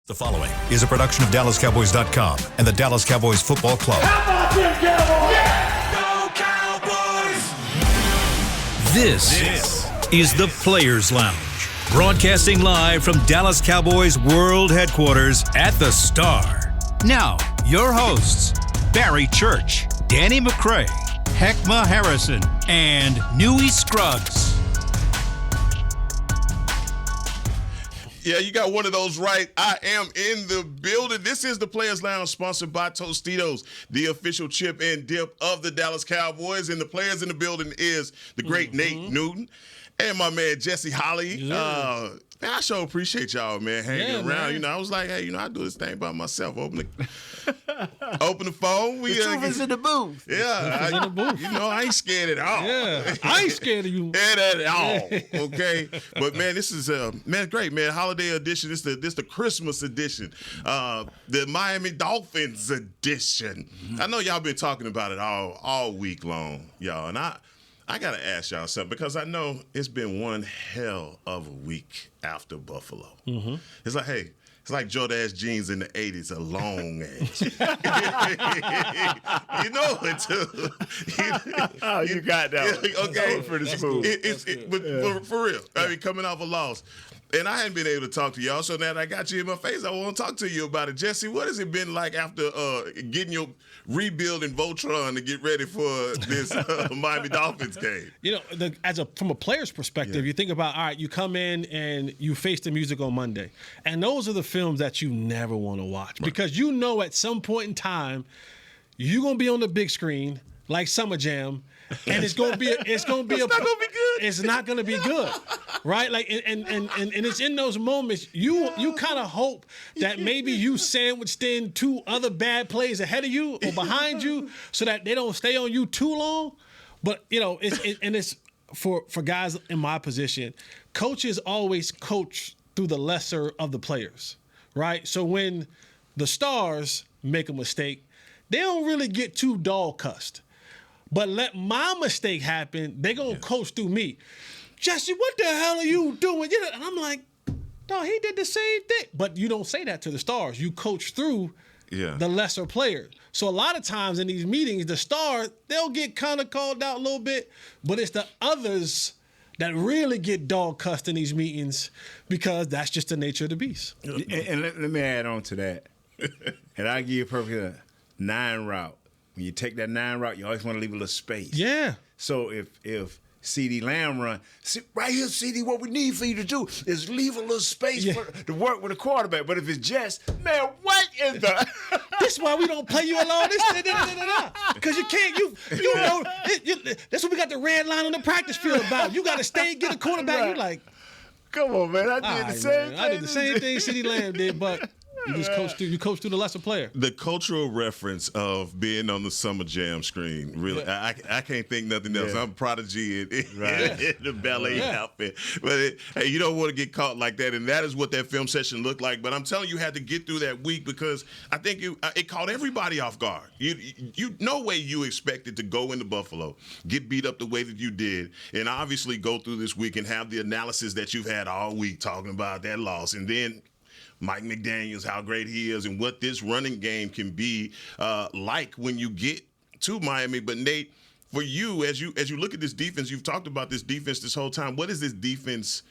The following is a production of DallasCowboys.com and the Dallas Cowboys Football Club. How about them Cowboys? Yeah! Go Cowboys! This is the Players Lounge, broadcasting live from Dallas Cowboys World Headquarters at the Star. Now, your hosts, Barry Church, Danny McCray, Hek'ma Harrison, and Newy Scruggs. Yeah, you got one of those right. I am in the building. This is the Players Lounge, sponsored by Tostitos, the official chip and dip of the Dallas Cowboys. And the players in the building is the great Nate Newton and my man Jesse Holley. Yeah. Man, I sure appreciate y'all, man, hanging around. Man. You know, I was like, hey, I do this thing by myself. Open the phone. The truth is in the booth. Yeah, in the booth. I ain't scared at all. Yeah, I ain't scared of you. At all, okay. But man, this is great, man. Holiday edition. This the Christmas edition, the Miami Dolphins edition. I know y'all been talking about it all week long, y'all, and I gotta ask y'all something because I know it's been one hell of a week after Buffalo. It's like, hey. It's like Jordache jeans in the 80s, a long ass. You know it, too. Oh, you got that one. Okay. Pretty smooth. But for real, I mean, coming off a loss. And I hadn't been able to talk to y'all, so now that I got you in my face, I want to talk to you about it. Jesse, what has it been like after getting your rebuild in Voltron to get ready for this Miami Dolphins game? You know, from a player's perspective, you think about, all right, you come in and you face the music on Monday. And those are the films that you never want to watch because you know at some point in time, you're going to be on the big screen like Summer Jam, and it's not gonna be good. It's not gonna be good, right? Like, and it's in those moments you kind of hope that maybe you sandwiched in two other bad plays ahead of you or behind you, so that they don't stay on you too long. But you know, it's for guys in my position, coaches always coach through the lesser of the players, right? So when the stars make a mistake, they don't really get too dog-cussed. But let my mistake happen, they gonna coach through me. Jesse, what the hell are you doing? And I'm like, no, he did the same thing. But you don't say that to the stars. You coach through the lesser players. So a lot of times in these meetings, the stars, they'll get kind of called out a little bit, but it's the others that really get dog cussed in these meetings because that's just the nature of the beast. And let me add on to that. And I'll give you a perfect 9 route. When you take that 9 route, you always want to leave a little space. Yeah. So if CeeDee Lamb run, right here, CeeDee, what we need for you to do is leave a little space to work with the quarterback. But if it's just, man, what is the... This is why we don't play you alone. Because you can't, you know, that's what we got the red line on the practice field about. You got to stay and get a quarterback. Right. You're like... Come on, man. I did the same thing. I did the same thing CeeDee Lamb did, but... You coach through the lesser player. The cultural reference of being on the Summer Jam screen, really, I can't think nothing else. I'm Prodigy in the ballet outfit. But hey, you don't want to get caught like that, and that is what that film session looked like. But I'm telling you, had to get through that week because I think it caught everybody off guard. You no way you expected to go into Buffalo, get beat up the way that you did, and obviously go through this week and have the analysis that you've had all week talking about that loss, and then Mike McDaniels, how great he is, and what this running game can be like when you get to Miami. But Nate, for you, as you look at this defense, you've talked about this defense this whole time. What is this defense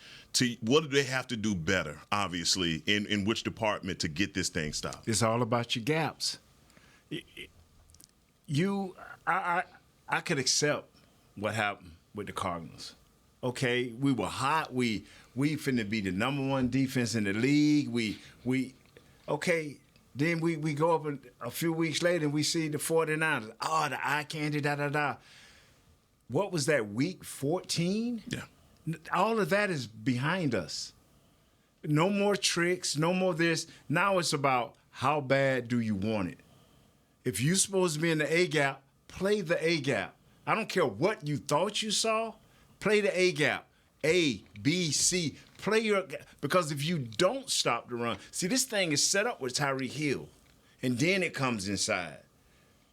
what do they have to do better, obviously, in which department to get this thing stopped? It's all about your gaps. I could accept what happened with the Cardinals. Okay, we were hot. We finna be the number 1 defense in the league. Okay. Then we go up a few weeks later and we see the 49ers. Oh, the eye candy, da-da-da. What was that, week 14? Yeah. All of that is behind us. No more tricks, no more this. Now it's about how bad do you want it. If you're supposed to be in the A-gap, play the A-gap. I don't care what you thought you saw. Play the A-gap. A, B, C. Play your – because if you don't stop the run – see, this thing is set up with Tyreek Hill, and then it comes inside.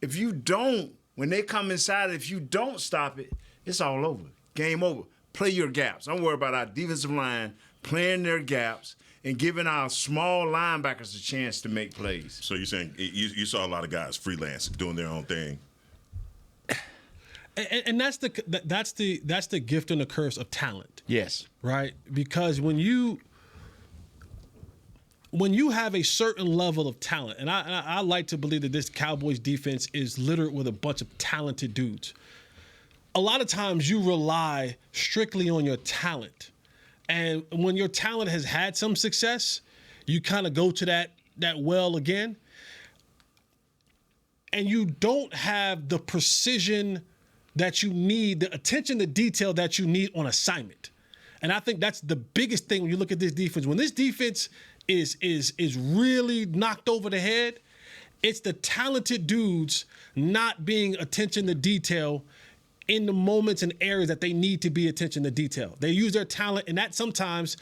If you don't – when they come inside, if you don't stop it, it's all over. Game over. Play your gaps. Don't worry about our defensive line playing their gaps and giving our small linebackers a chance to make plays. So you're saying you saw a lot of guys freelance doing their own thing. And that's the gift and the curse of talent. Yes. Right? Because when you have a certain level of talent, and I like to believe that this Cowboys defense is littered with a bunch of talented dudes. A lot of times you rely strictly on your talent. And when your talent has had some success, you kind of go to that well again. And you don't have the precision that you need, the attention to detail that you need on assignment. And I think that's the biggest thing when you look at this defense. When this defense is really knocked over the head, it's the talented dudes not being attention to detail in the moments and areas that they need to be attention to detail. They use their talent, and that sometimes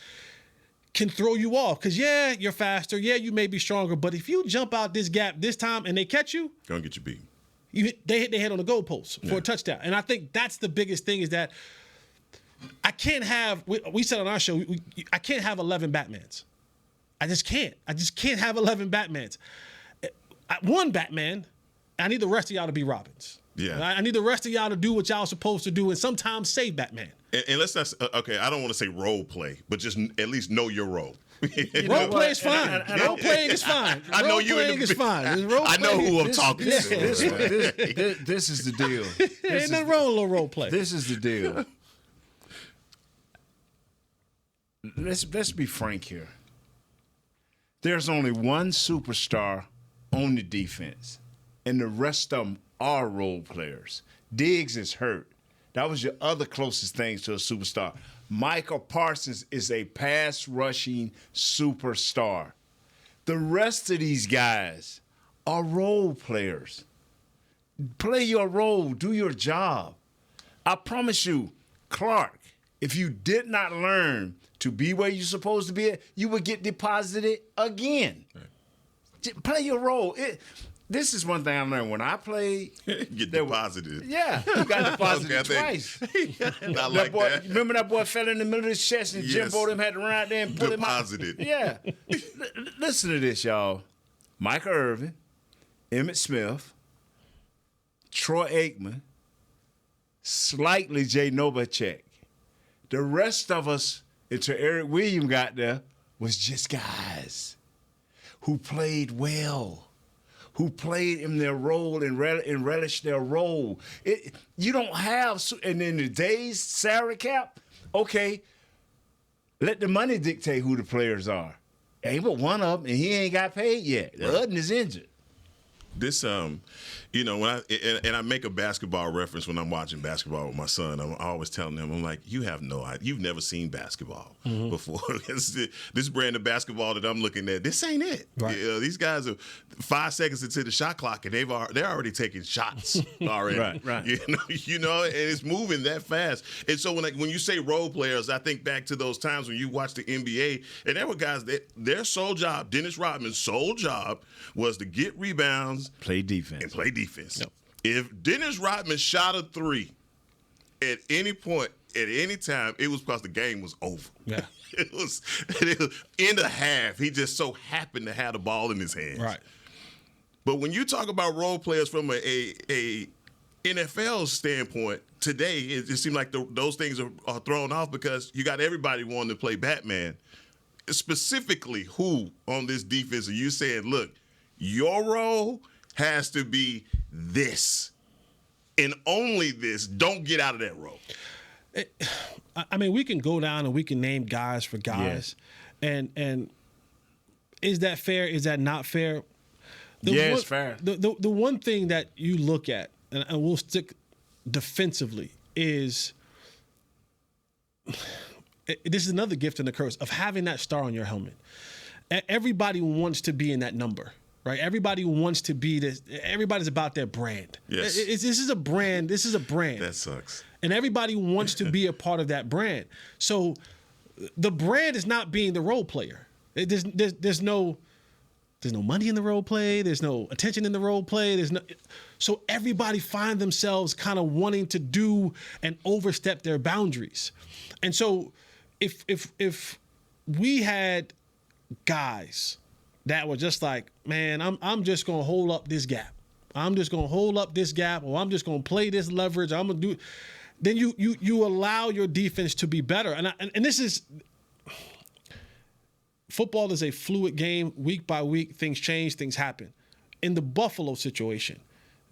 can throw you off. Because, yeah, you're faster. Yeah, you may be stronger. But if you jump out this gap this time and they catch you, Gonna get you beat. they hit their head on the goalpost for a touchdown. And I think that's the biggest thing is that I can't have, we said on our show, I can't have 11 Batmans. I just can't. I just can't have 11 Batmans. One Batman, I need the rest of y'all to be Robins. Yeah. I need the rest of y'all to do what y'all supposed to do and sometimes save Batman. And let's not, okay, I don't want to say role play, but just at least know your role. Role play is fine. Role playing is fine. I know Role you playing is fine. I know who I'm talking to. This is the deal. Ain't nothing wrong with a little role play. This is the deal. Let's be frank here. There's only one superstar on the defense, and the rest of them are role players. Diggs is hurt. That was your other closest thing to a superstar. Michael Parsons is a pass-rushing superstar. The rest of these guys are role players. Play your role. Do your job. I promise you, Clark, if you did not learn to be where you're supposed to be, you would get deposited again. Right. Play your role. This is one thing I learned. When I played... Get deposited. Yeah, you got deposited twice. I like that. Remember that boy fell in the middle of his chest and Jim Bodum had to run out there and pull him out? Deposited. Yeah. Listen to this, y'all. Michael Irvin, Emmitt Smith, Troy Aikman, slightly Jay Novacek. The rest of us, until Eric Williams got there, was just guys who played well, who played in their role and relished their role. You don't have, and in the days, salary cap, okay, let the money dictate who the players are. Ain't but one of them, and he ain't got paid yet. The other is injured. This, you know, when I make a basketball reference when I'm watching basketball with my son, I'm always telling him, I'm like, you have no idea. You've never seen basketball before. This brand of basknbasketball that I'm looking at, this ain't it. Right. You know, these guys are 5 seconds into the shot clock and they're already taking shots already. Right. You know, and it's moving that fast. And so when you say role players, I think back to those times when you watched the NBA, and there were guys that their sole job, Dennis Rodman's sole job, was to get rebounds, Play defense. and play defense. Yep. If Dennis Rodman shot a three at any point, at any time, it was because the game was over. Yeah. It was in the half. He just so happened to have the ball in his hands. Right. But when you talk about role players from a NFL standpoint, today it seems like those things are thrown off because you got everybody wanting to play Batman. Specifically, who on this defense are you saying, look, your role has to be this and only this. Don't get out of that role. I mean, we can go down and we can name guys for guys. Yeah. And is that fair? Is that not fair? It's fair. The one thing that you look at, and we'll stick defensively, is this is another gift and a curse of having that star on your helmet. Everybody wants to be in that number. Right, everybody wants to be this. Everybody's about their brand. Yes, this is a brand. This is a brand. That sucks. And everybody wants to be a part of that brand. So, the brand is not being the role player. There's no money in the role play. There's no attention in the role play. So everybody find themselves kind of wanting to do and overstep their boundaries. And so, if we had guys that were just like, man, I'm just gonna hold up this gap. I'm just gonna hold up this gap, or I'm just gonna play this leverage. I'm gonna do. Then you allow your defense to be better, and this is. Football is a fluid game. Week by week, things change, things happen. In the Buffalo situation,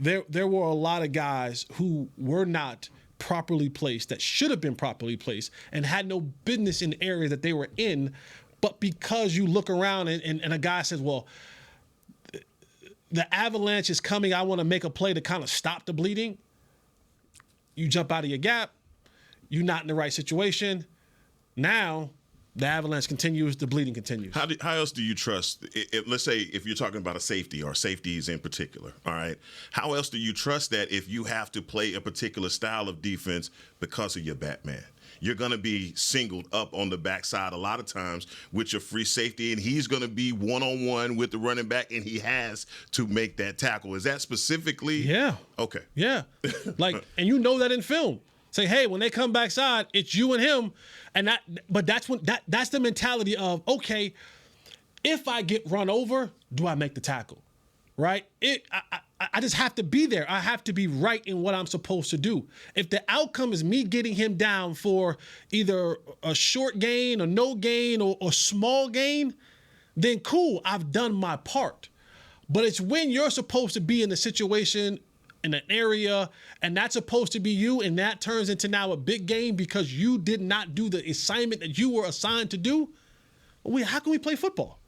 there were a lot of guys who were not properly placed, that should have been properly placed, and had no business in the area that they were in. But because you look around and a guy says, well, the avalanche is coming, I want to make a play to kind of stop the bleeding. You jump out of your gap. You're not in the right situation. Now, the avalanche continues, the bleeding continues. How else do you trust, let's say if you're talking about a safety or safeties in particular, all right, how else do you trust that if you have to play a particular style of defense because of your Batman? You're going to be singled up on the backside a lot of times with your free safety, and he's going to be one-on-one with the running back, and he has to make that tackle. Is that specifically? Yeah. Okay. Yeah. And you know that in film. Say, hey, when they come backside, it's you and him, but that's the mentality of, okay, if I get run over, do I make the tackle, right? I just have to be there. I have to be right in what I'm supposed to do. If the outcome is me getting him down for either a short gain or no gain or small gain, then cool, I've done my part. But it's when you're supposed to be in the situation in an area, and that's supposed to be you, and that turns into now a big game because you did not do the assignment that you were assigned to do. How can we play football?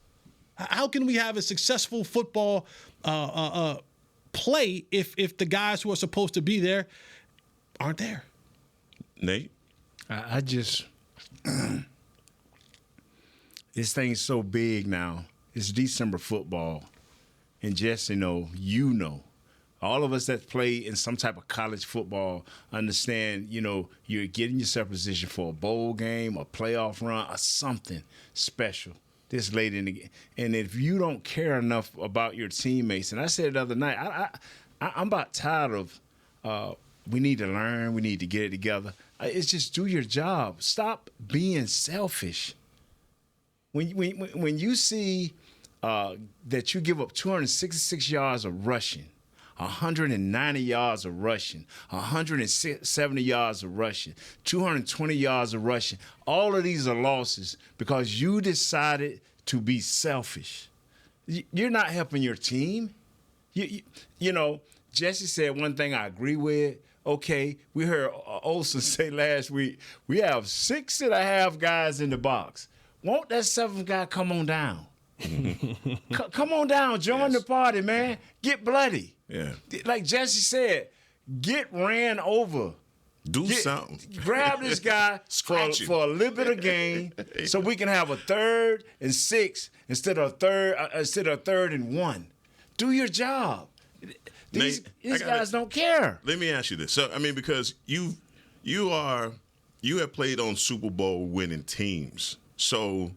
How can we have a successful football play if the guys who are supposed to be there aren't there? Nate? I just this thing's so big now. It's December football, and Jesse, you know. All of us that play in some type of college football understand, you're getting yourself positioned for a bowl game, a playoff run, or something special this late in the game. And if you don't care enough about your teammates, and I said it the other night, I'm about tired of we need to learn, we need to get it together. It's just do your job. Stop being selfish. When you see that you give up 266 yards of rushing, 190 yards of rushing, 170 yards of rushing, 220 yards of rushing. All of these are losses because you decided to be selfish. You're not helping your team. Jesse said one thing I agree with. Okay, we heard Olsen say last week, we have 6.5 guys in the box. Won't that 7th guy come on down? Come on down, join the party, man. Get bloody. Yeah. Like Jesse said, get ran over. Do something. Grab this guy for a little bit of gain so we can have a 3rd and 6 instead of 3rd and 1. Do your job. These guys don't care. Let me ask you this. So, because you have played on Super Bowl winning teams. So,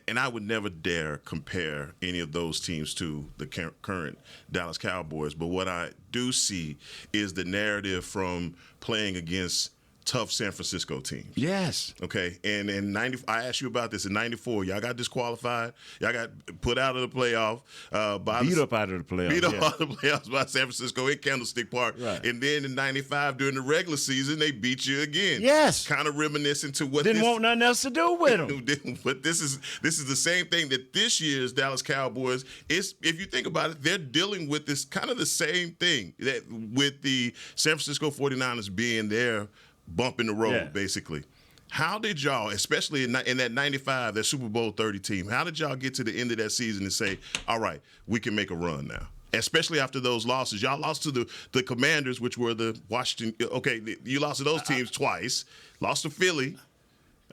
and I would never dare compare any of those teams to the current Dallas Cowboys. But what I do see is the narrative from playing against tough San Francisco teams. Yes. Okay. And in 90, I asked you about this in 94. Y'all got disqualified. Y'all got put out of the playoff. Beat up out of the playoffs. Beat up out of the playoffs by San Francisco in Candlestick Park. Right. And then in 95, during the regular season, they beat you again. Yes. Kind of reminiscent to what didn't want nothing else to do with them. But this is the same thing that this year's Dallas Cowboys is. If you think about it, they're dealing with this kind of the same thing that with the San Francisco 49ers being there, bump in the road, basically. How did y'all, especially in that 95, that Super Bowl 30 team, how did y'all get to the end of that season and say, all right, we can make a run now? Especially after those losses. Y'all lost to the Commanders, which were the Washington. Okay, you lost to those teams twice. Lost to Philly.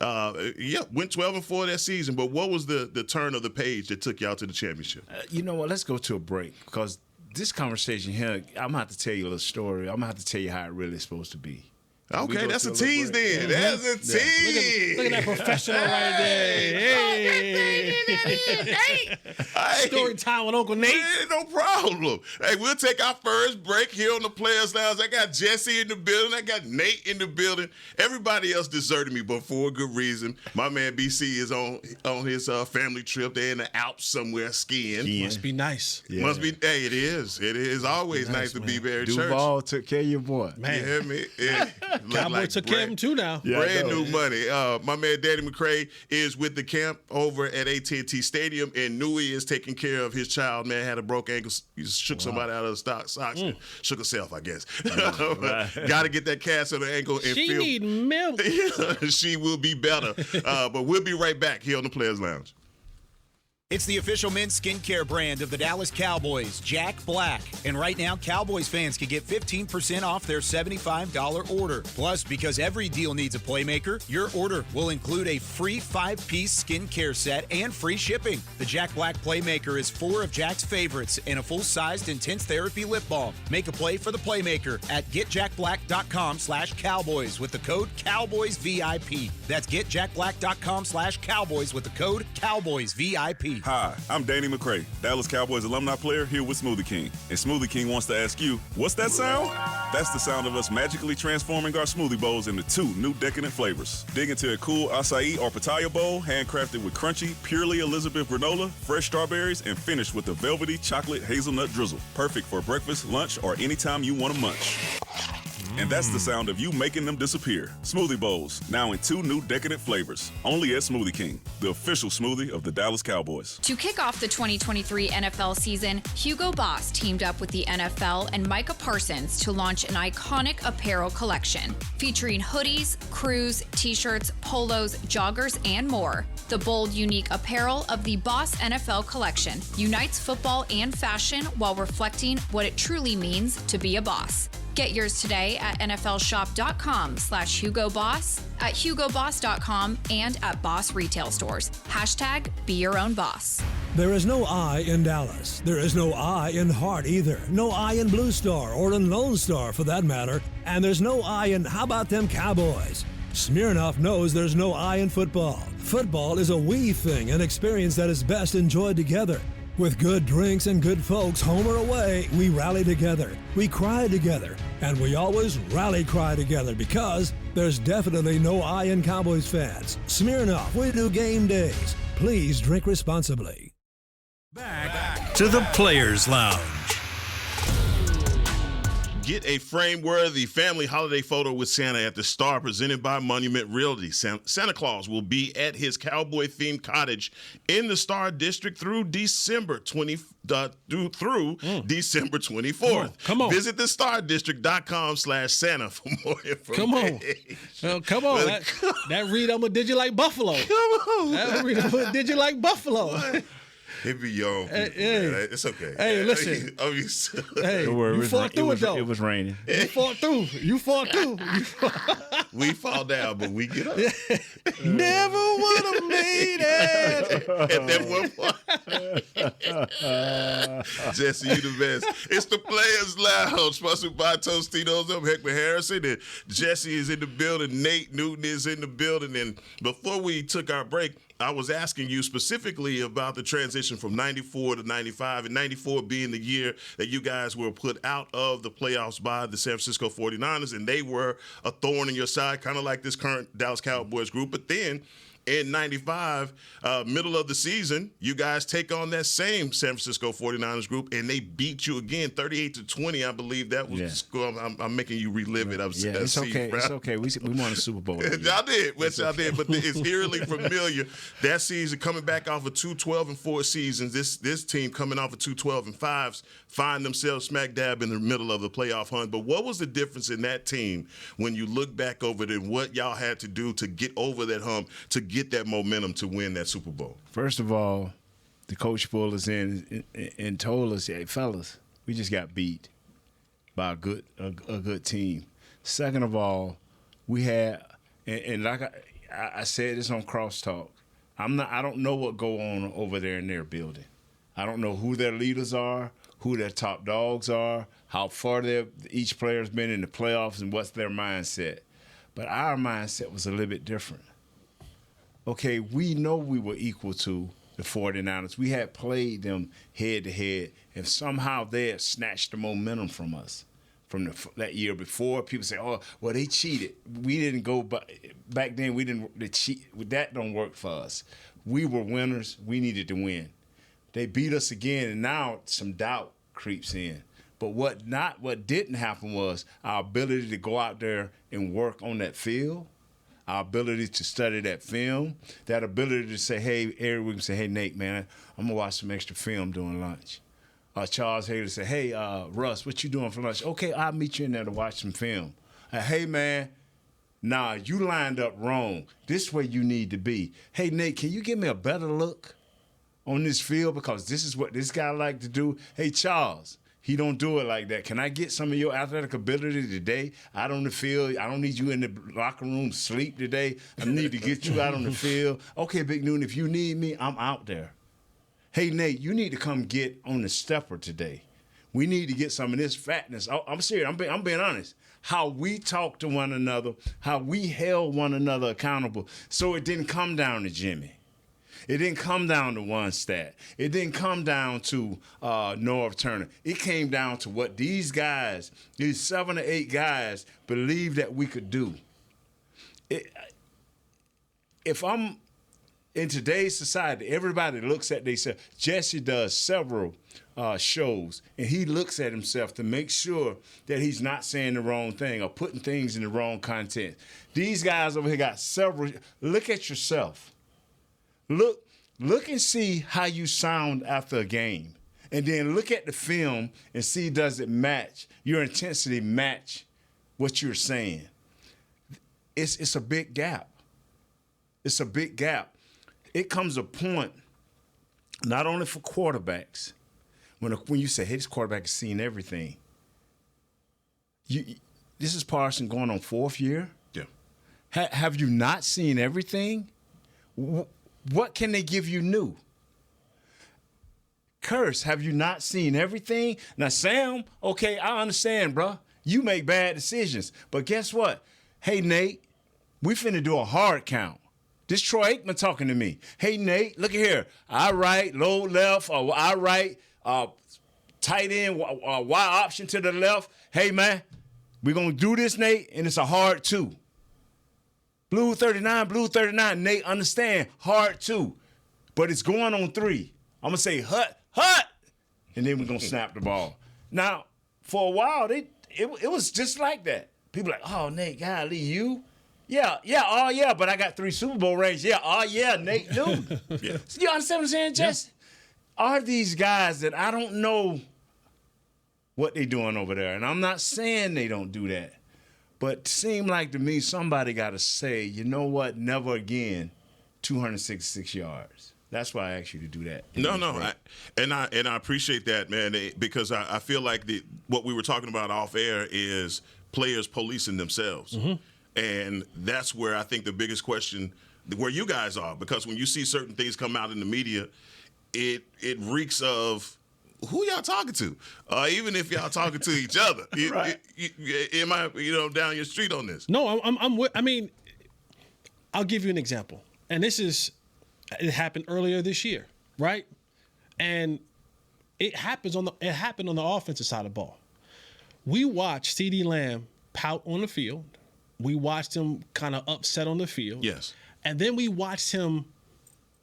Went 12-4 that season. But what was the turn of the page that took y'all to the championship? You know what? Let's go to a break because this conversation here, I'm going to have to tell you a little story. I'm going to have to tell you how it really is supposed to be. Okay, that's a tease then. That's a tease. Look at that professional right there. Hey. Hey, Story time with Uncle Nate. no problem. Hey, we'll take our first break here on the Players Lounge. I got Jesse in the building. I got Nate in the building. Everybody else deserted me, but for a good reason. My man BC is on his family trip. They're in the Alps somewhere skiing. Must be nice. Yeah. Must be. Hey, it is. It is always nice to be there at church. Duval took care of your boy. Man. You hear me? Yeah. Cowboy took care of him too now. Yeah, Brand new money. My man Danny McCray is with the camp over at AT&T Stadium, and Nui is taking care of his child. Man had a broke ankle. He shook somebody out of the socks. Shook herself, I guess. Got to get that cast on the ankle. And She need milk. she will be better. But we'll be right back here on the Players Lounge. It's the official men's skincare brand of the Dallas Cowboys, Jack Black. And right now, Cowboys fans can get 15% off their $75 order. Plus, because every deal needs a playmaker, your order will include a free 5-piece skincare set and free shipping. The Jack Black Playmaker is 4 of Jack's favorites and a full-sized intense therapy lip balm. Make a play for the Playmaker at getjackblack.com/Cowboys with the code CowboysVIP. That's getjackblack.com/Cowboys with the code CowboysVIP. Hi, I'm Danny McCray, Dallas Cowboys alumni player here with Smoothie King. And Smoothie King wants to ask you, what's that sound? That's the sound of us magically transforming our smoothie bowls into 2 new decadent flavors. Dig into a cool acai or pitaya bowl, handcrafted with crunchy, purely Elizabeth granola, fresh strawberries, and finished with a velvety chocolate hazelnut drizzle. Perfect for breakfast, lunch, or anytime you want to munch. And that's the sound of you making them disappear. Smoothie bowls, now in 2 new decadent flavors. Only at Smoothie King, the official smoothie of the Dallas Cowboys. To kick off the 2023 NFL season, Hugo Boss teamed up with the NFL and Micah Parsons to launch an iconic apparel collection featuring hoodies, crews, t-shirts, polos, joggers, and more. The bold, unique apparel of the Boss NFL collection unites football and fashion while reflecting what it truly means to be a boss. Get yours today at nflshop.com/HugoBoss, at HugoBoss.com, and at Boss retail stores. #Be your own boss. There is no I in Dallas. There is no I in Hart either. No I in Blue Star or in Lone Star for that matter. And there's no I in how about them Cowboys? Smirnoff knows there's no I in football. Football is a we thing, an experience that is best enjoyed together. With good drinks and good folks, home or away, we rally together, we cry together, and we always rally cry together because there's definitely no I in Cowboys fans. Smirnoff, we do game days. Please drink responsibly. Back to the Players Lounge. Get a frame-worthy family holiday photo with Santa at the Star, presented by Monument Realty. Santa Claus will be at his cowboy-themed cottage in the Star District through December 24th. Come on. Visit thestardistrict.com/Santa for more information. Come on. That read, Did you like Buffalo? Come on. That read, Did you like Buffalo? It be your own people, man. It's okay. Hey, listen. Hey, you fought through it, though. It was raining. You fought through. We fall down, but we get up. Never would have made it. At that one point. Jesse, you the best. It's the Players Lounge, sponsored by Tostitos. I'm Hek'ma Harrison, and Jesse is in the building. Nate Newton is in the building. And before we took our break, I was asking you specifically about the transition from 94 to 95, and 94 being the year that you guys were put out of the playoffs by the San Francisco 49ers, and they were a thorn in your side, kind of like this current Dallas Cowboys group. But then in 95, middle of the season, you guys take on that same San Francisco 49ers group, and they beat you again, 38-20, I believe that was the score. I'm making you relive it. It's okay. It's okay. We won a Super Bowl. Y'all did, but it's eerily familiar. That season, coming back off of 2 12-4 seasons, this team coming off of 2 12-5s find themselves smack dab in the middle of the playoff hunt. But what was the difference in that team when you look back over it, and what y'all had to do to get over that hump, to get that momentum to win that Super Bowl? First of all, the coach pulled us in and told us, "Hey, fellas, we just got beat by a good team." Second of all, we had, and like I said this on Crosstalk, I don't know what go on over there in their building. I don't know who their leaders are, who their top dogs are, how far each player's been in the playoffs, and what's their mindset. But our mindset was a little bit different. Okay, we know we were equal to the 49ers. We had played them head-to-head, and somehow they had snatched the momentum from us from that year before. People say, oh, well, they cheated. We didn't go back then. We didn't cheat. That don't work for us. We were winners. We needed to win. They beat us again, and now some doubt creeps in. But what didn't happen was our ability to go out there and work on that field, our ability to study that film, that ability to say, hey, every week, say, hey, Nate, man, I'm going to watch some extra film during lunch. Charles Hader say, hey, Russ, what you doing for lunch? Okay, I'll meet you in there to watch some film. Hey, man, nah, you lined up wrong. This way you need to be. Hey, Nate, can you give me a better look on this field? Because this is what this guy like to do. Hey, Charles, he don't do it like that. Can I get some of your athletic ability today out on the field? I don't need you in the locker room sleep today. I need to get you out on the field. Okay, Big Noon, if you need me, I'm out there. Hey, Nate, you need to come get on the stepper today. We need to get some of this fatness. I'm serious. I'm being honest. How we talk to one another, how we held one another accountable, so it didn't come down to Jimmy. It didn't come down to one stat. It didn't come down to Norv Turner. It came down to what these guys, these 7 or 8 guys, believed that we could do. If I'm in today's society, everybody looks at themselves. Jesse does several shows, and he looks at himself to make sure that he's not saying the wrong thing or putting things in the wrong content. These guys over here got several. Look at yourself. Look and see how you sound after a game. And then look at the film and see, does it match, your intensity match what you're saying. It's a big gap. It's a big gap. It comes a point, not only for quarterbacks, when you say, hey, this quarterback has seen everything. This is Parson going on 4th year. Yeah. Have you not seen everything? What can they give you new? Curse, have you not seen everything? Now, Sam, okay, I understand, bro. You make bad decisions. But guess what? Hey, Nate, we finna do a hard count. This Troy Hek'ma talking to me. Hey, Nate, look at here. I right, low left, or I right, tight end, Y option to the left. Hey, man, we're going to do this, Nate, and it's a hard 2. Blue 39, Nate, understand, hard 2. But it's going on 3. I'm going to say, hut, and then we're going to snap the ball. Now, for a while, it was just like that. People like, oh, Nate, golly, you? Yeah, but I got 3 Super Bowl rings. Yeah, Nate knew. Yeah. You understand what I'm saying, Jesse? Yeah. Are these guys that I don't know what they doing over there? And I'm not saying they don't do that. But it seemed like to me somebody got to say, you know what, never again, 266 yards. That's why I asked you to do that. No, I appreciate that, man, because I feel like what we were talking about off air is players policing themselves. Mm-hmm. And that's where I think the biggest question, where you guys are, because when you see certain things come out in the media, it reeks of who y'all talking to, even if y'all talking to each other. Right. Am I, down your street on this? No, I mean, I'll give you an example, and it happened earlier this year, right? And it happened on the offensive side of the ball. We watched CeeDee Lamb pout on the field. We watched him kind of upset on the field. Yes. And then we watched him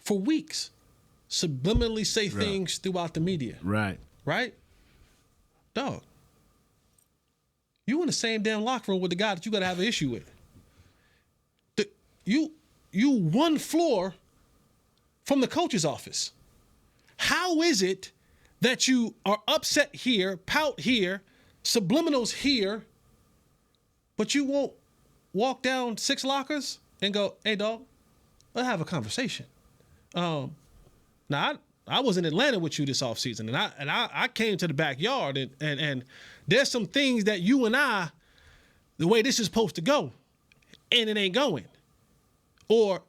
for weeks subliminally say things throughout the media. Right. Right? Dog. You in the same damn locker room with the guy that you got to have an issue with. You 1 floor from the coach's office. How is it that you are upset here, pout here, subliminals here, but you won't walk down 6 lockers and go, hey, dog, let's have a conversation. Now, I was in Atlanta with you this offseason, and I came to the backyard, and there's some things that you and I, the way this is supposed to go, and it ain't going. Or,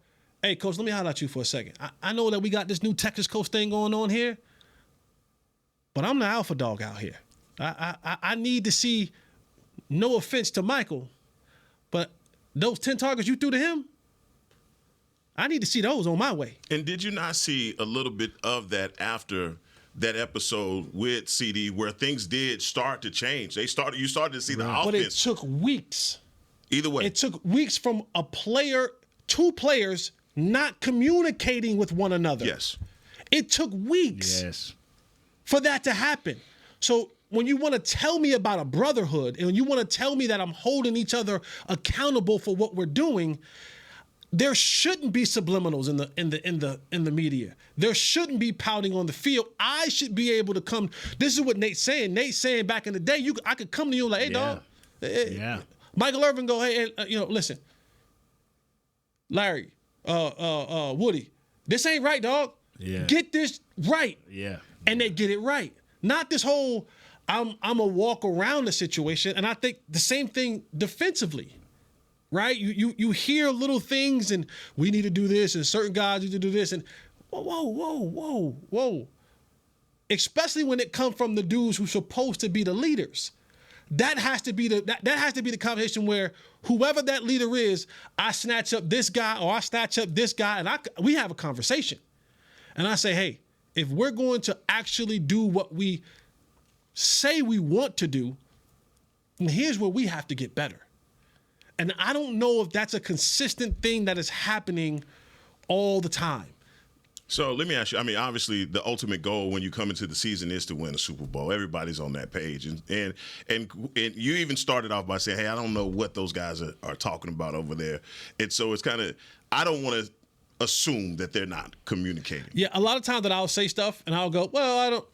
hey, Coach, let me holler at you for a second. I know that we got this new Texas coach thing going on here, but I'm the alpha dog out here. I need to see, no offense to Michael, but those 10 targets you threw to him, I need to see those on my way. And did you not see a little bit of that after that episode with CD where things did start to change? You started to see the offense. But it took weeks. Either way. It took weeks from two players not communicating with one another. Yes. It took weeks for that to happen. So when you want to tell me about a brotherhood and you want to tell me that I'm holding each other accountable for what we're doing, there shouldn't be subliminals in the media. There shouldn't be pouting on the field. I should be able to come. This is what Nate's saying. Nate's saying back in the day, I could come to you like, hey, dog. Michael Irvin go, hey, listen. Larry, Woody, this ain't right, dog. Yeah. Get this right. Yeah. And they get it right. Not this whole I'm a walk around the situation. And I think the same thing defensively. Right? You hear little things and we need to do this and certain guys need to do this and whoa. Especially when it comes from the dudes who's supposed to be the leaders. That has to be the conversation where whoever that leader is, I snatch up this guy or I snatch up this guy and we have a conversation. And I say, hey, if we're going to actually do what we say we want to do, then here's where we have to get better. And I don't know if that's a consistent thing that is happening all the time. So let me ask you, I mean, obviously the ultimate goal when you come into the season is to win a Super Bowl. Everybody's on that page. And you even started off by saying, hey, I don't know what those guys are talking about over there. And so it's kind of, I don't want to assume that they're not communicating. Yeah, a lot of times that I'll say stuff and I'll go, well, I don't.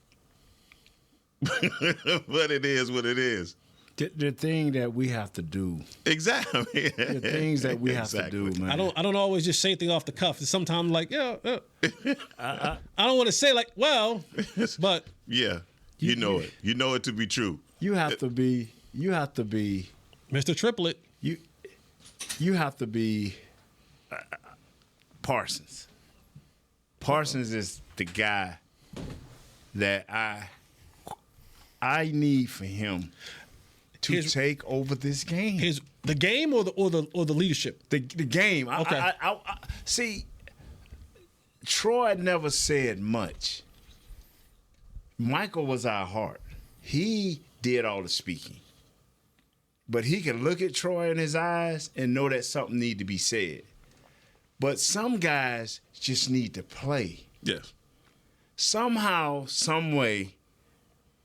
But it is what it is. The thing that we have to do. Exactly. The things that we have to do, man. I don't always just say things off the cuff. Sometimes like, I don't want to say like, well, but yeah, you know it. You know it to be true. You have to be Mr. Triplet. You have to be Parsons. Parsons is the guy that I need for him to take over this game. The game or the leadership? The game. Okay. I see, Troy never said much. Michael was our heart. He did all the speaking. But he can look at Troy in his eyes and know that something need to be said. But some guys just need to play. Yes. Somehow, some way,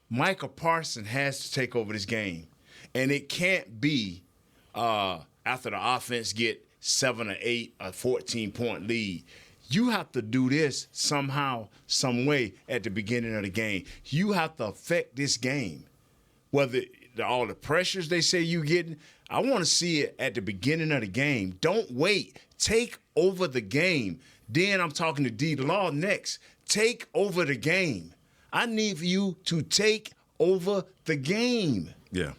Michael Parsons has to take over this game. And it can't be after the offense get 7 or 8 or 14-point lead. You have to do this somehow, some way at the beginning of the game. You have to affect this game. Whether all the pressures they say you getting, I want to see it at the beginning of the game. Don't wait. Take over the game. Then I'm talking to D. Law next. Take over the game. I need you to take over the game. Yeah.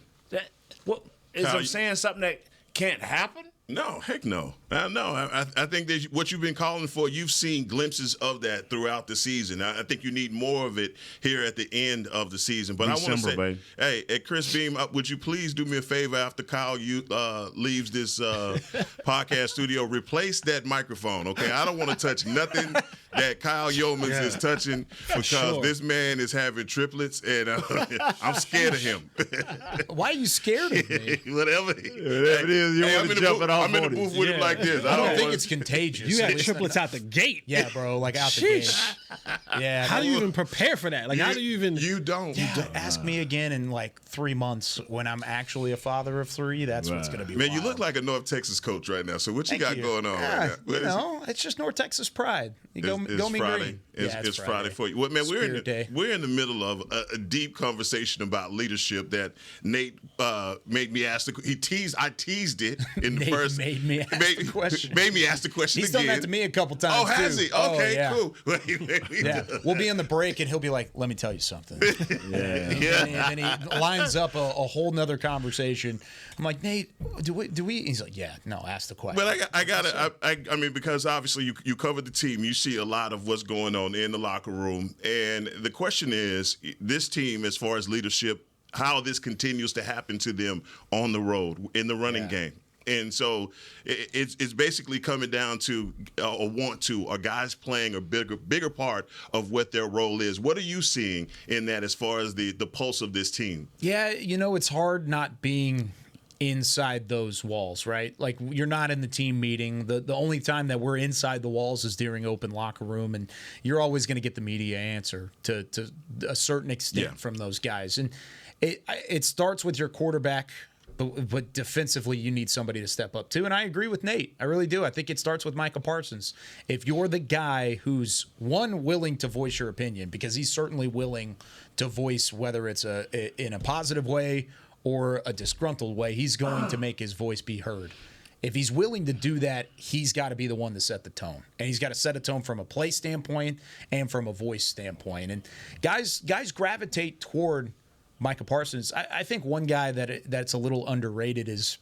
I'm saying something that can't happen? No, heck no. No, I think that what you've been calling for, you've seen glimpses of that throughout the season. I think you need more of it here at the end of the season. But December, I want to say, baby. hey, at Chris Beam, would you please do me a favor after Kyle leaves this podcast studio, replace that microphone, okay? I don't want to touch nothing that Kyle Youmans is touching because this man is having triplets, and I'm scared of him. Why are you scared of me? Whatever it is, you want to jump it off. I'm in the booth with him like this. I don't think it's contagious. You had triplets out the gate. Yeah, bro, like out the gate. Yeah. How do you even prepare for that? Like, how do you even? You don't. Ask me again in like 3 months when I'm actually a father of 3. That's what's going to be Man, wild. you look like a North Texas coach right now. So what you got going on right now? You know, it's just North Texas pride. You go me Friday. green. It's Friday for you. Well, man, we're in the middle of a deep conversation about leadership that Nate made me ask. I teased it in the first. Made me ask the question. Made me ask the question He's again. done that to me a couple times. Oh, has he? Okay, yeah. cool. Yeah. We'll be in the break, and he'll be like, "Let me tell you something." And then he lines up a whole nother conversation. I'm like, Nate, do we? He's like, yeah, no, ask the question. But I mean, because obviously you cover the team, you see a lot of what's going on in the locker room, and the question is, this team, as far as leadership, how this continues to happen to them on the road in the running game. And so it's basically coming down to are guys playing a bigger part of what their role is. What are you seeing in that as far as the pulse of this team? Yeah, it's hard not being inside those walls, right? Like, you're not in the team meeting. The only time that we're inside the walls is during open locker room, and you're always going to get the media answer to a certain extent from those guys. And it starts with your quarterback, but defensively you need somebody to step up too. And I agree with Nate. I really do. I think it starts with Micah Parsons. If you're the guy who's, one, willing to voice your opinion, because he's certainly willing to voice, whether it's in a positive way or a disgruntled way, he's going to make his voice be heard. If he's willing to do that, he's got to be the one to set the tone. And he's got to set a tone from a play standpoint and from a voice standpoint. And guys gravitate toward Micah Parsons. I think one guy that's a little underrated is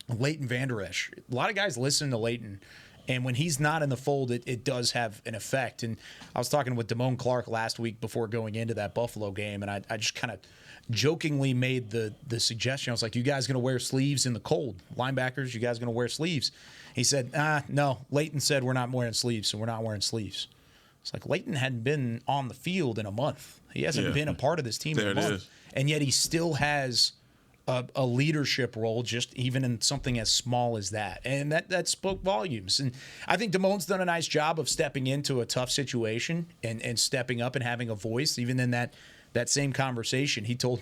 Leighton Vander Esch. A lot of guys listen to Leighton, and when he's not in the fold, it does have an effect. And I was talking with Damone Clark last week before going into that Buffalo game, and I just kind of jokingly made the suggestion. I was like, you guys going to wear sleeves in the cold? Linebackers, you guys going to wear sleeves? He said, no. Leighton said we're not wearing sleeves, so we're not wearing sleeves. It's like Leighton hadn't been on the field in a month. He hasn't been a part of this team in a month. And yet he still has a leadership role, just even in something as small as that. And that spoke volumes. And I think Damone's done a nice job of stepping into a tough situation and stepping up and having a voice, even in that same conversation. He told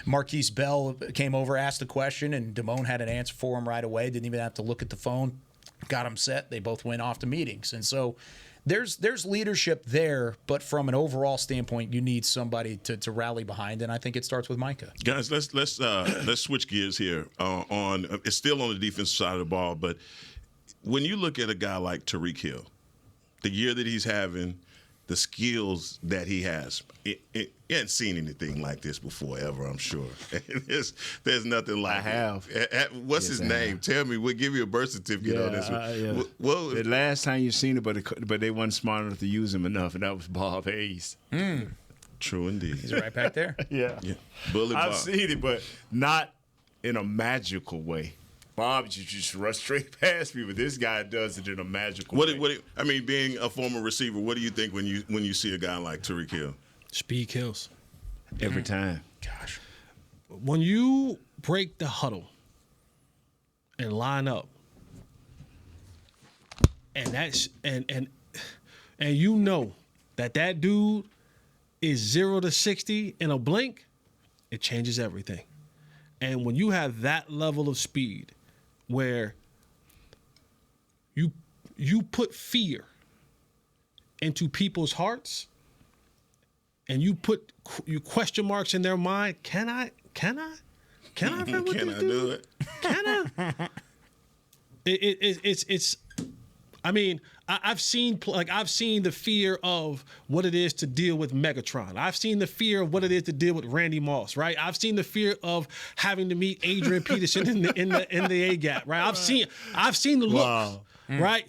Marquise Bell, came over, asked a question, and Damone had an answer for him right away. Didn't even have to look at the phone. Got him set. They both went off to meetings. And so there's leadership there, but from an overall standpoint, you need somebody to rally behind, and I think it starts with Micah. Guys, let's switch gears here. It's still on the defensive side of the ball, but when you look at a guy like Tyreek Hill, the year that he's having, the skills that he has, you hadn't seen anything like this before ever, I'm sure. There's nothing like it. What's his name? Tell me. We'll give you a birth certificate on this one. Well, the last time you seen it, but they wasn't smart enough to use him enough, and that was Bob Hayes. True indeed. He's right back there. Yeah. Bully Bob. I've seen it, but not in a magical way. Bob just rush straight past me, but this guy does it in a magical way. I mean, being a former receiver, what do you think when you see a guy like Tyreek Hill? Speed kills. Every time. Gosh. When you break the huddle and line up, and that's and you know that dude is 0 to 60 in a blink, it changes everything. And when you have that level of speed where you put fear into people's hearts and you put question marks in their mind, can I run with this dude? Do it? Can I? It's I mean, I've seen the fear of what it is to deal with Megatron. I've seen the fear of what it is to deal with Randy Moss, right? I've seen the fear of having to meet Adrian Peterson in the A gap, right? I've seen the looks, right?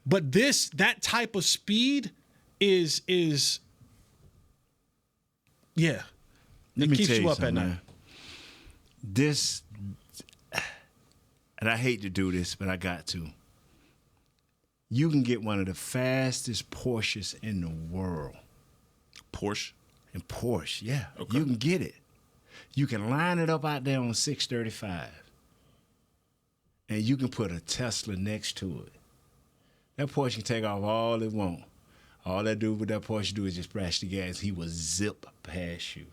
But that type of speed is it keeps you up at night. This, and I hate to do this, but I got to. You can get one of the fastest Porsches in the world. Porsche? And Porsche, yeah. Okay. You can get it. You can line it up out there on 635. And you can put a Tesla next to it. That Porsche can take off all it wants. All that dude with that Porsche do is just splash the gas. He will zip past you.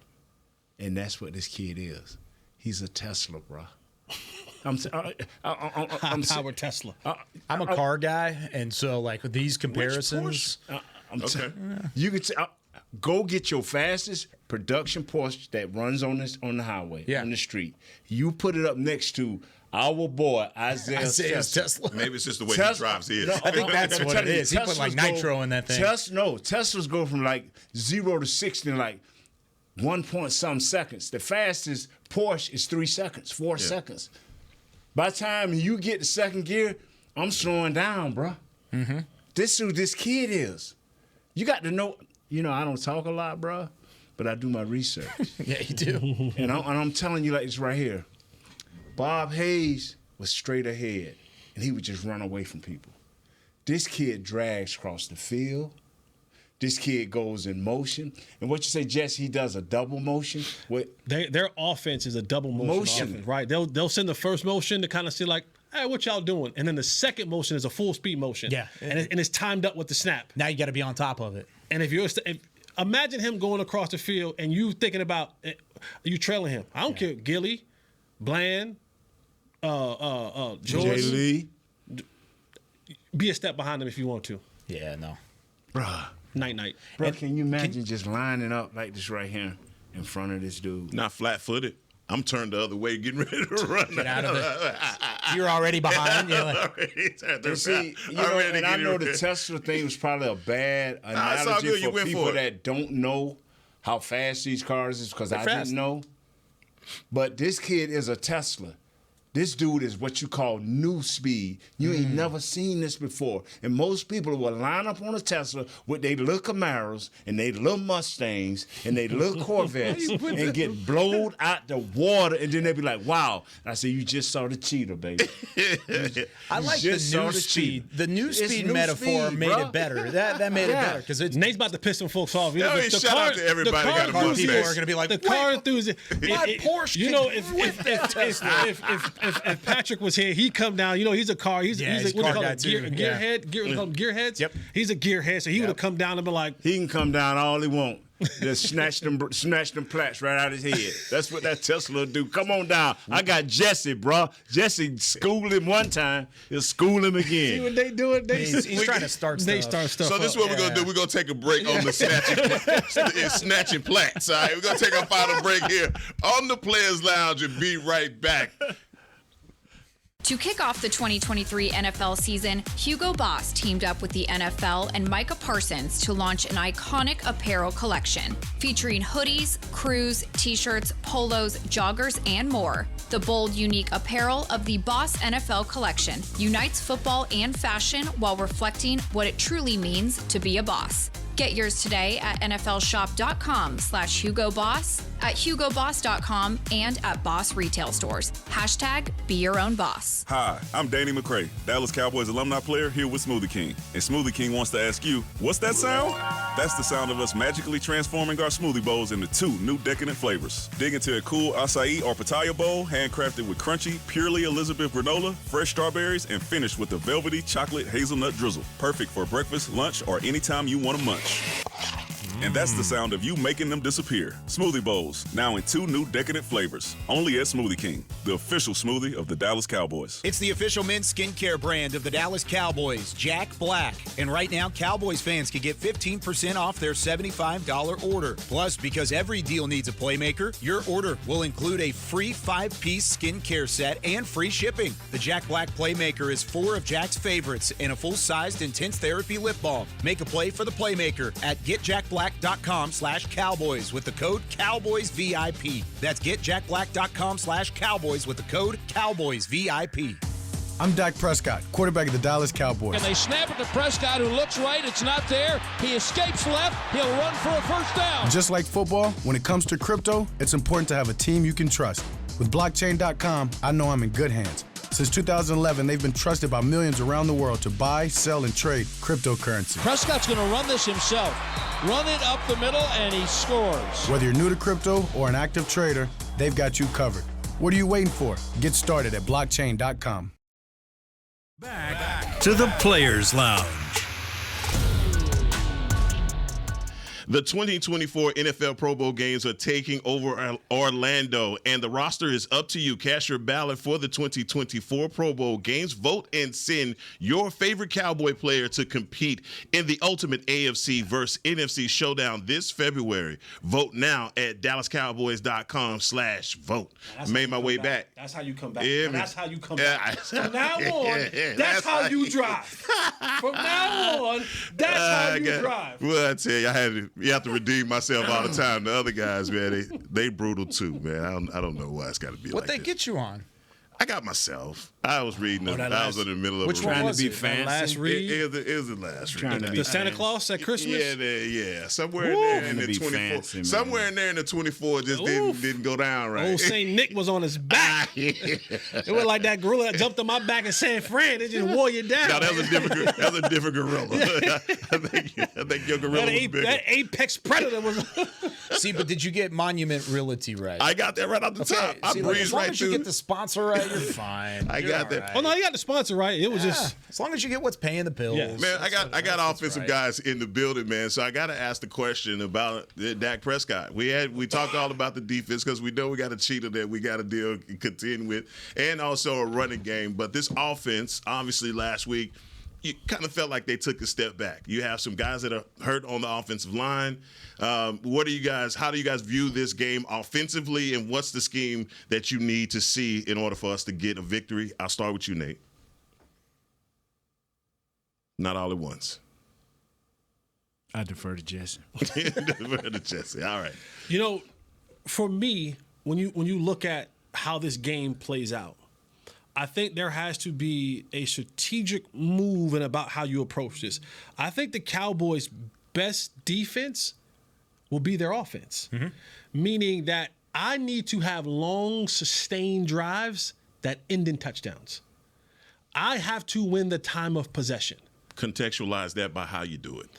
And that's what this kid is. He's a Tesla, bro. I'm Power Tesla. I'm a car guy, and so like with these comparisons, you could go get your fastest production Porsche that runs on the highway, on the street. You put it up next to our boy Isaiah's Tesla. Maybe it's just the way he drives here. I think that's what it is. He put like nitro in that thing. Teslas go from like 0 to 60 in like 1 point some seconds. The fastest Porsche is 3 seconds, 4 seconds. By the time you get to second gear, I'm slowing down, bro. Mm-hmm. This is who this kid is. You got to know. I don't talk a lot, bro, but I do my research. Yeah, you do. And I'm telling you like this right here. Bob Hayes was straight ahead, and he would just run away from people. This kid drags across the field. This kid goes in motion. And what you say, Jess, he does a double motion? Their offense is a double motion offense, right? They'll send the first motion to kind of see like, hey, what y'all doing? And then the second motion is a full speed motion. Yeah. And it's timed up with the snap. Now you got to be on top of it. And imagine him going across the field and you thinking about you trailing him. I don't care, Gilly, Bland, Jordan. Jay Lee. Be a step behind him if you want to. Yeah, no. Bruh. Night. Bro, can you imagine just lining up like this right here in front of this dude? Not flat-footed. I'm turned the other way, getting ready to run. Get out of it. You're already behind. You're like, and see, I know the Tesla thing was probably a bad analogy for people that don't know how fast these cars is, because I didn't know. But this kid is a Tesla. This dude is what you call new speed. You ain't never seen this before. And most people will line up on a Tesla with their little Camaros and their little Mustangs and their little Corvettes and get blowed out the water, and then they be like, wow. And I say, you just saw the cheetah, baby. I like the new speed. The new speed metaphor made it better. That made it better. Because Nate's about to piss some folks off. Shout out to everybody got a Mustang. People are going to be like, the car enthusiast. My Porsche. You know, if Patrick was here, he'd come down. You know, he's a car. He's a car guy too. Gearhead. Gearheads. Yep. He's a gearhead, so he would have come down and been like, he can come down all he want. Just snatch them plats right out his head. That's what that Tesla do. Come on down. I got Jesse, bro. Jesse schooled him one time. He'll school him again. See what they doing? He's trying to start stuff. They start stuff. So this is what we're gonna do. We're gonna take a break on the snatching plats. All right, we're gonna take a final break here on the Players Lounge and be right back. To kick off the 2023 NFL season, Hugo Boss teamed up with the NFL and Micah Parsons to launch an iconic apparel collection featuring hoodies, crews, t-shirts, polos, joggers, and more. The bold, unique apparel of the Boss NFL collection unites football and fashion while reflecting what it truly means to be a boss. Get yours today at nflshop.com/HugoBoss, at HugoBoss.com, and at Boss retail stores. # be your own boss. Hi, I'm Danny McCray, Dallas Cowboys alumni player here with Smoothie King. And Smoothie King wants to ask you, what's that sound? That's the sound of us magically transforming our smoothie bowls into 2 new decadent flavors. Dig into a cool acai or pitaya bowl, handcrafted with crunchy, purely Elizabeth granola, fresh strawberries, and finished with a velvety chocolate hazelnut drizzle. Perfect for breakfast, lunch, or anytime you want to munch. And that's the sound of you making them disappear. Smoothie bowls, now in 2 new decadent flavors. Only at Smoothie King, the official smoothie of the Dallas Cowboys. It's the official men's skincare brand of the Dallas Cowboys, Jack Black. And right now, Cowboys fans can get 15% off their $75 order. Plus, because every deal needs a playmaker, your order will include a free 5-piece skincare set and free shipping. The Jack Black Playmaker is 4 of Jack's favorites and a full-sized intense therapy lip balm. Make a play for the playmaker at getjackblack.com/Cowboys with the code CowboysVIP. That's getjackblack.com/Cowboys with the code CowboysVIP. I'm Dak Prescott, quarterback of the Dallas Cowboys. And they snap it to Prescott, who looks right. It's not there. He escapes left. He'll run for a first down. Just like football, when it comes to crypto, it's important to have a team you can trust. With blockchain.com, I know I'm in good hands. Since 2011, they've been trusted by millions around the world to buy, sell, and trade cryptocurrency. Prescott's going to run this himself. Run it up the middle, and he scores. Whether you're new to crypto or an active trader, they've got you covered. What are you waiting for? Get started at blockchain.com. Back to the Players Lounge. The 2024 NFL Pro Bowl games are taking over Orlando, and the roster is up to you. Cast your ballot for the 2024 Pro Bowl games. Vote and send your favorite Cowboy player to compete in the ultimate AFC versus NFC showdown this February. Vote now at DallasCowboys.com/vote. Made my way back. That's how you come back. Yeah, that's how you come back. From now on, that's how you drive. From now on, that's how you drive. Well, I tell you, you have to redeem myself all the time. The other guys, man, they brutal too, man. I don't know why it's got to be what like they this. get you on? I got myself. I was reading it. I was in the middle of which one was to be it? fancy. Last read? It was the last read. Trying to be The Santa Claus at Christmas? Yeah. Somewhere in there in the Be 24. fancy, man. Somewhere in there in the 24 just didn't go down right. Old St. Nick was on his back. It was like that gorilla that jumped on my back in San Fran. It just wore you down. No, that was a different gorilla. I think your gorilla was bigger. That apex predator was. See, but did you get Monument Realty right? I got that right off the top. I breezed as long right as you through. get the sponsor right, you're fine. I got that. Oh no, you got the sponsor right. It was just as long as you get what's paying the bills. Yeah. Man, I got offensive right. guys in the building, man. So I got to ask the question about Dak Prescott. We talked all about the defense because we know we got a cheater that we got to contend with, and also a running game. But this offense, obviously, last week, you kind of felt like they took a step back. You have some guys that are hurt on the offensive line. How do you guys view this game offensively, and what's the scheme that you need to see in order for us to get a victory? I'll start with you, Nate. Not all at once. I defer to Jesse. Defer to Jesse. All right. You know, for me, when you look at how this game plays out, I think there has to be a strategic move in about how you approach this. I think the Cowboys' best defense will be their offense, meaning that I need to have long, sustained drives that end in touchdowns. I have to win the time of possession. Contextualize that by how you do it.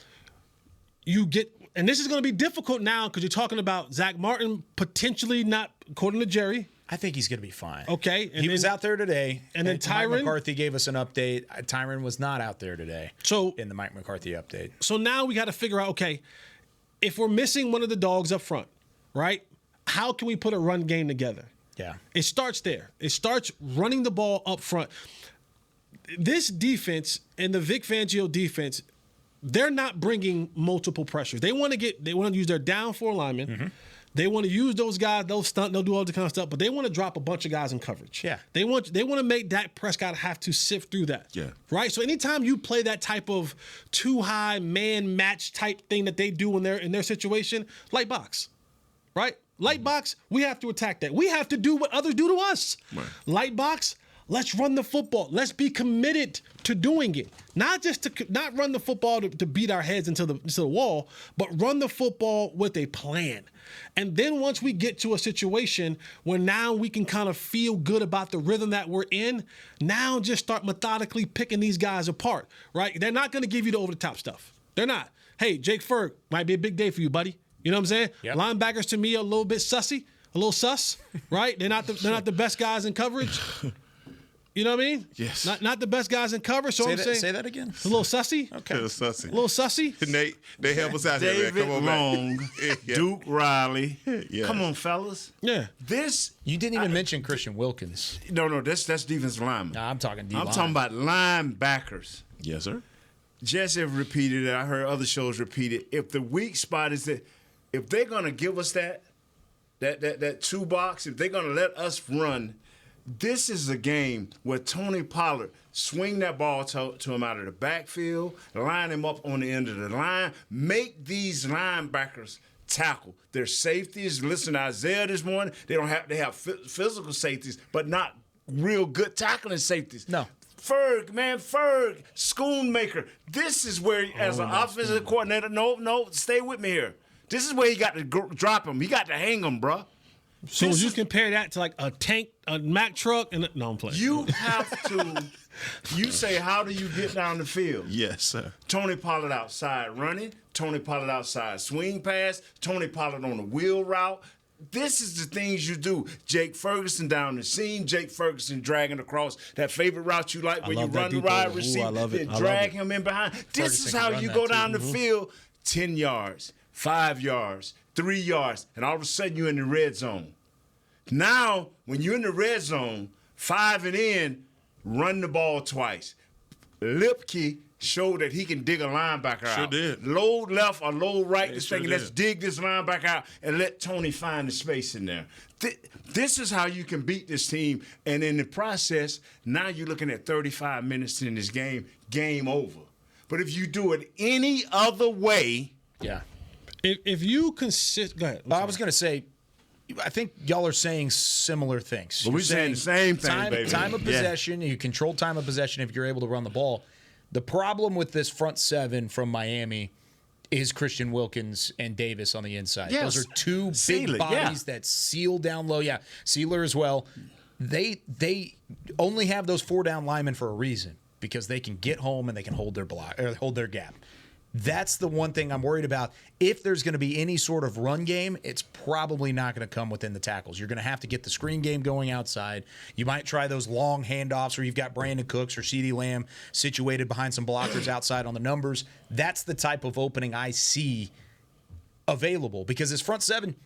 And this is going to be difficult now because you're talking about Zach Martin potentially not, according to Jerry. I think he's going to be fine. Okay. He was out there today. And then Mike Tyron McCarthy gave us an update. Tyron was not out there today. So in the Mike McCarthy update. So now we got to figure out, okay, if we're missing one of the dogs up front, right? How can we put a run game together? Yeah. It starts there. It starts running the ball up front. This defense and the Vic Fangio defense, they're not bringing multiple pressures. They want to use their down four linemen. Mm-hmm. They want to use those guys, they'll stunt, they'll do all the kind of stuff, but they want to drop a bunch of guys in coverage. Yeah. They want to make Dak Prescott have to sift through that. Yeah. Right? So anytime you play that type of too high man match type thing that they do in their situation, light box. Right? Light box, we have to attack that. We have to do what others do to us. Right. Light box, let's run the football. Let's be committed to doing it. Not run the football to beat our heads into the wall, but run the football with a plan. And then once we get to a situation where now we can kind of feel good about the rhythm that we're in, now just start methodically picking these guys apart, right? They're not going to give you the over-the-top stuff. They're not. Hey, Jake Ferg, might be a big day for you, buddy. You know what I'm saying? Yep. Linebackers to me are a little bit sussy, a little sus, right? They're not the best guys in coverage. You know what I mean? Yes. Not the best guys in coverage. So say that again. A little sussy. Okay. A little sussy. A little sussy. Nate, they help us out here, man. Come on, Long, man. Duke Riley. Yeah. Come on, fellas. Yeah. You didn't even mention Christian Wilkins. No, that's defensive lineman. Nah, I'm talking D-line. I'm talking about linebackers. Yes, sir. Jesse repeated it. I heard other shows repeat it. If the weak spot is that, if they're gonna give us that two box, if they're gonna let us run, this is a game where Tony Pollard swing that ball to him out of the backfield, line him up on the end of the line, make these linebackers tackle. Their safeties, listen to Isaiah this morning, they have physical safeties, but not real good tackling safeties. No. Ferg, Schoonmaker. This is where, as an offensive coordinator, no, stay with me here. This is where he got to drop him. He got to hang him, bro. So you compare that to like a tank, a Mack truck, and no, I'm playing. You have to. You say, how do you get down the field? Yes, sir. Tony Pollard outside running. Tony Pollard outside swing pass. Tony Pollard on the wheel route. This is the things you do. Jake Ferguson down the seam. Jake Ferguson dragging across that favorite route you like, where you run the wide receiver and drag him in behind. This is how you go down the field. 10 yards, 5 yards, 3 yards, and all of a sudden you're in the red zone. Now, when you're in the red zone, 5 and in, run the ball twice. Lipke showed that he can dig a linebacker out. Sure did. Load left or load right. Sure Let's dig this linebacker out and let Tony find the space in there. This is how you can beat this team. And in the process, now you're looking at 35 minutes in this game over. But if you do it any other way. Yeah. If you consist, go ahead. I was going to say, I think y'all are saying similar things. But we're saying the same thing, baby. Time of possession. You control time of possession if you're able to run the ball. The problem with this front seven from Miami is Christian Wilkins and Davis on the inside. Yes. Those are two big bodies that seal down low. Yeah, Sealer as well. They only have those 4 down linemen for a reason, because they can get home and they can hold their block or hold their gap. That's the one thing I'm worried about. If there's going to be any sort of run game, it's probably not going to come within the tackles. You're going to have to get the screen game going outside. You might try those long handoffs where you've got Brandon Cooks or CeeDee Lamb situated behind some blockers outside on the numbers. That's the type of opening I see available, because this front seven,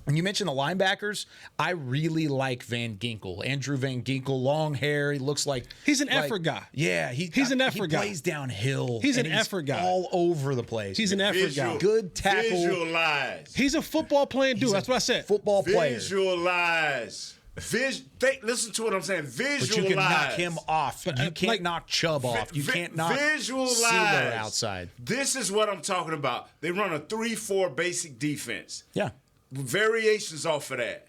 and you mentioned the linebackers, I really like Van Ginkel. Andrew Van Ginkel, long hair. He looks like he's an effort guy. Yeah, he's an effort guy. He plays downhill. He's an effort guy. All over the place. He's an effort guy. Good tackle. Visualize. He's a football playing dude. That's what I said. Football player. Visualize. Listen to what I'm saying. Visualize. But you can knock him off. You can't knock Chubb off. You can't knock Sealer outside. This is what I'm talking about. They run a 3-4 basic defense. Yeah. Variations off of that.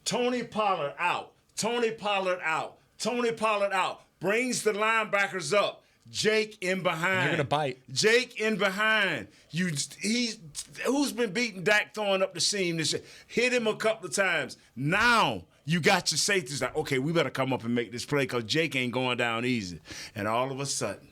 Tony Pollard out. Tony Pollard out. Tony Pollard out. Brings the linebackers up. Jake in behind. You're gonna bite. Jake in behind. Who's been beating Dak throwing up the seam this year? Hit him a couple of times. Now you got your safeties like, okay, we better come up and make this play because Jake ain't going down easy. And all of a sudden,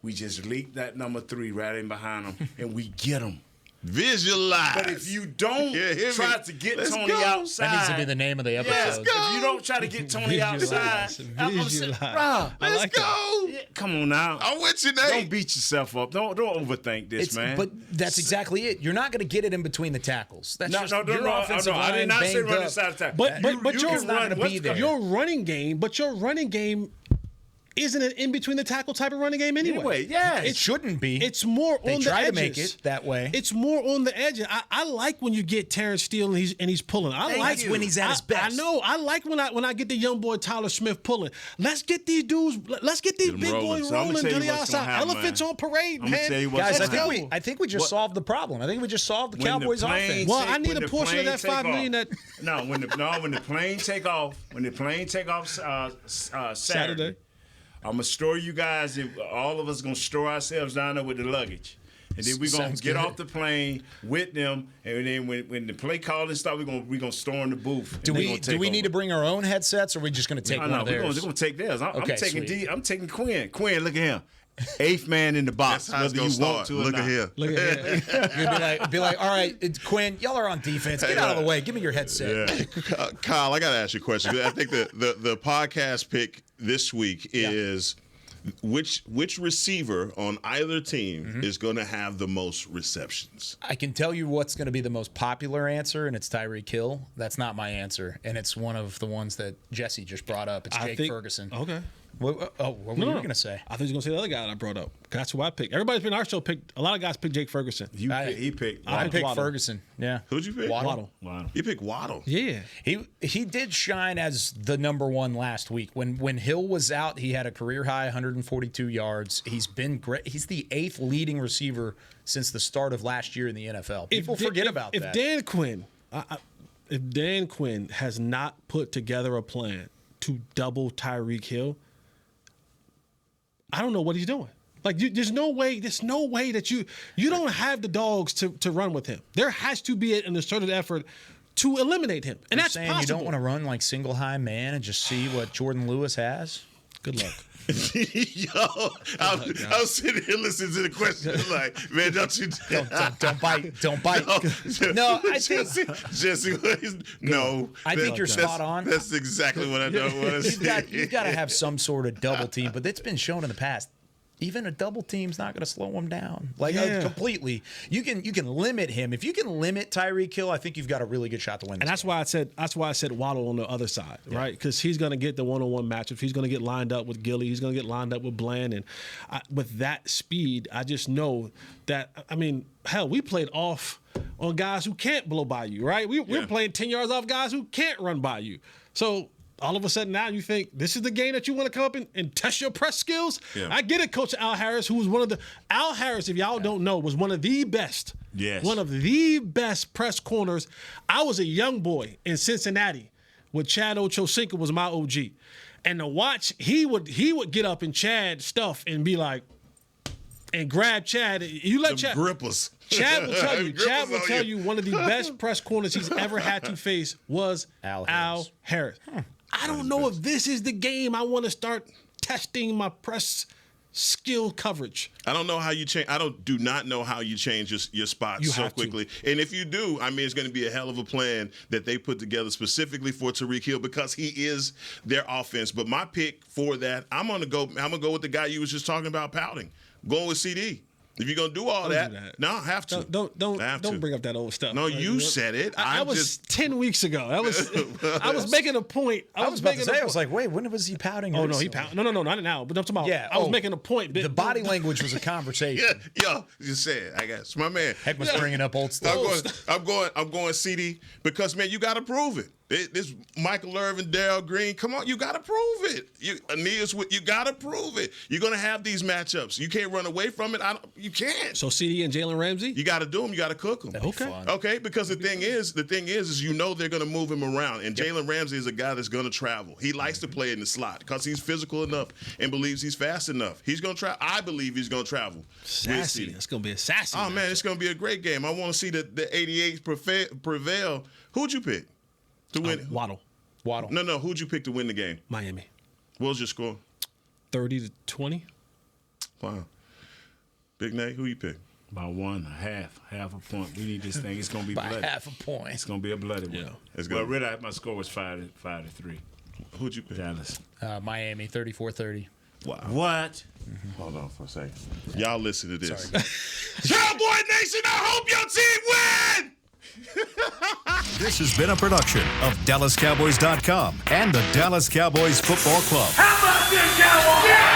we just leak that number 3 right in behind him, and we get him. Visualize. But if you don't try to get Tony outside, that needs to be the name of the episode. If you don't try to get Tony outside, let's go. Yeah, come on now. I'm with you, Nate. Don't beat yourself up. Don't overthink this, man. But that's exactly it. You're not going to get it in between the tackles. That's No, I did not say run inside the tackle. But you're not going to be there. Your running game isn't an in between the tackle type of running game anyway. Yeah, it shouldn't be. It's more they on the edges. They try to make it that way. It's more on the edges. I like when you get Terrence Steele and he's pulling. I like when he's at his best. I know. I like when I get the young boy Tyler Smith pulling. Let's get these dudes. Let's get these big boys rolling to the outside. Elephants on parade, man. Guys, I think we just solved the problem. I think we just solved the Cowboys offense. Well, I need a portion of that $5 million. When the plane take off. When the plane take off Saturday. I'm going to store you guys, and all of us going to store ourselves down there with the luggage. And then we're going to get off the plane with them, and then when the play calling starts, we're going to store in the booth. Do we need to bring our own headsets, or are we just going to take one of theirs? We're going to take theirs. I'm taking Quinn. Quinn, look at him. 8th man in the box, whether you want to or not. Look at here. You'd be like, all right, Quinn, y'all are on defense. Get out of the way. Give me your headset. Yeah. Kyle, I got to ask you a question. I think the podcast pick this week is which receiver on either team is going to have the most receptions. I can tell you what's going to be the most popular answer, and it's Tyreek Hill. That's not my answer, and it's one of the ones that Jesse just brought up. It's Jake Ferguson. Okay. What were you going to say? I thought he was going to say the other guy that I brought up. That's who I picked. Everybody's been on our show picked. A lot of guys picked Jake Ferguson. He picked. I picked Waddle. Ferguson. Yeah. Who'd you pick? Waddle. You picked Waddle. Yeah. He did shine as the number 1 last week. When Hill was out, he had a career high 142 yards. He's been great. He's the 8th leading receiver since the start of last year in the NFL. People forget about that. If Dan Quinn has not put together a plan to double Tyreek Hill, I don't know what he's doing. Like, there's no way that you don't have the dogs to run with him. There has to be an asserted effort to eliminate him, and that's saying possible. You don't want to run like single high man and just see what Jordan Lewis has. Good luck. Yo, I was sitting here listening to the question like, man, don't bite. No, I think Jesse, no. I think you're spot on. That's exactly what I don't want to see. You've got to have some sort of double team, but it's been shown in the past. Even a double team's not going to slow him down. Completely. You can limit him. If you can limit Tyreek Hill, I think you've got a really good shot to win. And that's why I said Waddle on the other side, right? Because he's going to get the one-on-one matchups. He's going to get lined up with Gilly. He's going to get lined up with Bland. And with that speed, I just know that, hell, we played off on guys who can't blow by you, right? We're playing 10 yards off guys who can't run by you. So all of a sudden now you think this is the game that you want to come up and test your press skills? Yeah. I get it, Coach Al Harris, who was Al Harris, if y'all don't know, was one of the best. Yes. One of the best press corners. I was a young boy in Cincinnati when Chad Ochocinco was my OG. And to watch, he would get up in Chad's stuff and be like, and grab Chad. You let Chad. Grippers. Chad will tell you. Grippers Chad will on tell you one of the best press corners he's ever had to face was Al Harris. I don't know if this is the game I want to start testing my press skill coverage. I don't know how you change. Do not know how you change your spots so quickly. And if you do, I mean, it's going to be a hell of a plan that they put together specifically for Tyreek Hill because he is their offense. But my pick for that, I'm gonna go with the guy you was just talking about pouting. Going with CD. If you're gonna do all that, no, I have to. Don't bring up that old stuff. No, you said it. I was 10 weeks ago. I was making a point. I was like, wait, when was he pouting? Oh no, he pouted. No, not now. But I'm talking about. Yeah, I was making a point. The body language was a conversation. Yeah, you said. I guess my man. Hek'ma's bringing up old stuff. I'm going CD because man, you got to prove it. This Michael Irvin, Darrell Green, come on, you got to prove it. You got to prove it. You're gonna have these matchups. You can't run away from it. You can't. So CD and Jalen Ramsey, you got to do them. You got to cook them. Okay. Because the thing is, they're gonna move him around, and Jalen Ramsey is a guy that's gonna travel. He likes to play in the slot because he's physical enough and believes he's fast enough. He's gonna travel. I believe he's gonna travel. Sassy. It's gonna be a sassy. Oh man, it's gonna be a great game. I want to see the 88s prevail. Who'd you pick to win? Waddle. No. Who'd you pick to win the game? Miami. What was your score? 30-20. Wow. Big Nate, who you pick? About half a point. We need this thing. It's gonna be by bloody. half a point. It's gonna be a bloody one. Well, really, my score was 5-3. Who'd you pick? Dallas. Miami, 34-30. Wow. What? Hold on for a second. Y'all listen to this. Cowboy Nation, I hope your team win! This has been a production of DallasCowboys.com and the Dallas Cowboys Football Club. How about this, Cowboys? Yeah!